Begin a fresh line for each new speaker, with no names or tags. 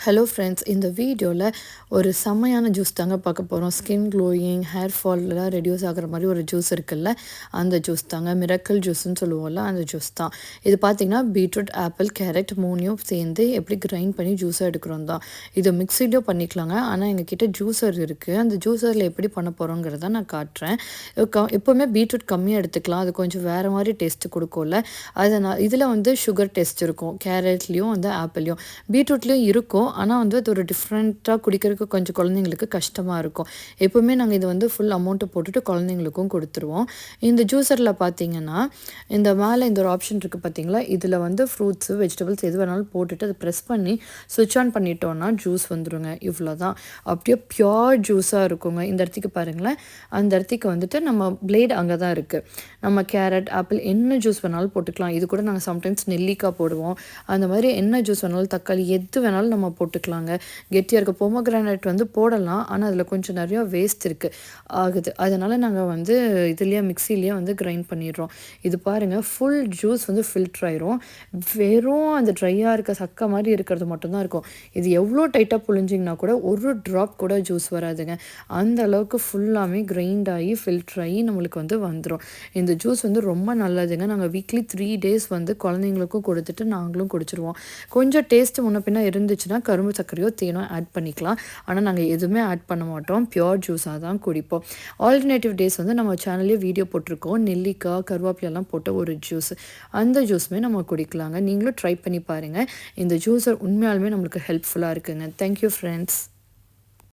Hello friends, இந்த வீடியோவில் ஒரு செம்மையான ஜூஸ் தாங்க பார்க்க போகிறோம். ஸ்கின் க்ளோயிங், ஹேர் ஃபால்லாம் ரெடியூஸ் ஆகிற மாதிரி ஒரு ஜூஸ் இருக்குல்ல, அந்த ஜூஸ் தாங்க. மிரக்கல் ஜூஸ்ன்னு சொல்லுவோம்ல, அந்த ஜூஸ் தான். இது பார்த்திங்கன்னா பீட்ரூட், ஆப்பிள், கேரட் மூணையும் சேர்ந்து எப்படி கிரைண்ட் பண்ணி ஜூஸாக எடுக்கிறோம் தான். இது மிக்சிலையும் பண்ணிக்கலாங்க. ஆனால் எங்ககிட்ட ஜூஸர் இருக்குது. அந்த ஜூஸரில் எப்படி பண்ண போகிறோங்கிறத நான் காட்டுறேன். எப்போவுமே பீட்ரூட் கம்மியாக எடுத்துக்கலாம். அது கொஞ்சம் வேறு மாதிரி டேஸ்ட்டு கொடுக்கும்ல. அதனால் இதில் வந்து சுகர் டேஸ்ட் இருக்கும். கேரட்லேயும் வந்து ஆப்பிள்லையும் பீட்ரூட்லேயும் இருக்கும். ஆனால் வந்து அது ஒரு டிஃப்ரெண்ட்டாக குடிக்கிறதுக்கு கொஞ்சம் குழந்தைங்களுக்கு கஷ்டமாக இருக்கும். எப்போவுமே நாங்கள் இது வந்து ஃபுல் அமௌண்ட்டு போட்டுட்டு குழந்தைங்களுக்கும் கொடுத்துருவோம். இந்த ஜூஸரில் பார்த்தீங்கன்னா இந்த மேலே இந்த ஒரு ஆப்ஷன் இருக்குது பார்த்தீங்களா, இதில் வந்து ஃப்ரூட்ஸு, வெஜிடபிள்ஸ் எது வேணாலும் போட்டுட்டு அதை ப்ரெஸ் பண்ணி சுவிட்ச் ஆன் பண்ணிட்டோன்னா ஜூஸ் வந்துடுங்க. இவ்வளோ தான். அப்படியே பியோர் ஜூஸாக இருக்குங்க. இந்த இடத்துக்கு பாருங்களேன், அந்த இடத்துக்கு வந்துட்டு நம்ம பிளேட் அங்கே தான் இருக்குது. நம்ம கேரட், ஆப்பிள் என்ன ஜூஸ் வேணாலும் போட்டுக்கலாம். இது கூட நாங்கள் சம்டைம்ஸ் நெல்லிக்காய் போடுவோம். அந்த மாதிரி என்ன ஜூஸ் வேணாலும், தக்காளி எது வேணாலும் நம்ம போட்டுக்கலாங்க. கெட்டியாக இருக்க பொமோகிரானேட் வந்து போடலாம். ஆனால் அதில் கொஞ்சம் நிறையா வேஸ்ட் ஆகுது. அதனால் நாங்கள் வந்து இதுலேயே மிக்சிலேயே வந்து கிரைண்ட் பண்ணிடுறோம். இது பாருங்கள், ஃபுல் ஜூஸ் வந்து ஃபில்டர் ஆயிரும். வெறும் அந்த ட்ரையாக இருக்க சக்கை மாதிரி இருக்கிறது மட்டும்தான் இருக்கும். இது எவ்வளோ டைட்டாக புழிஞ்சிங்கன்னா கூட ஒரு ட்ராப் கூட ஜூஸ் வராதுங்க. அந்த அளவுக்கு ஃபுல்லாமே கிரைண்ட் ஆகி ஃபில்டர் ஆகி நம்மளுக்கு வந்து வந்துடும். இந்த ஜூஸ் வந்து ரொம்ப நல்லதுங்க. நாங்கள் வீக்லி 3 days வந்து குழந்தைங்களுக்கும் கொடுத்துட்டு நாங்களும் குடிச்சிருவோம். கொஞ்சம் டேஸ்ட்டு முன்ன பின்ன இருந்துச்சுன்னா கரும்பு சர்க்கரையோ தேனோ ஆட் பண்ணிக்கலாம். ஆனால் நாங்கள் எதுவுமே ஆட் பண்ண மாட்டோம். பியோர் ஜூஸாக தான் குடிப்போம். ஆல்டர்னேட்டிவ் டேஸ் வந்து நம்ம சேனல்லே வீடியோ போட்டிருக்கோம். நெல்லிக்காய், கருவேப்பிலையெல்லாம் போட்ட ஒரு ஜூஸ், அந்த ஜூஸுமே நம்ம குடிக்கலாங்க. நீங்களும் ட்ரை பண்ணி பாருங்கள். இந்த ஜூஸர் உண்மையாலுமே நம்மளுக்கு ஹெல்ப்ஃபுல்லாக இருக்குங்க. Thank you friends.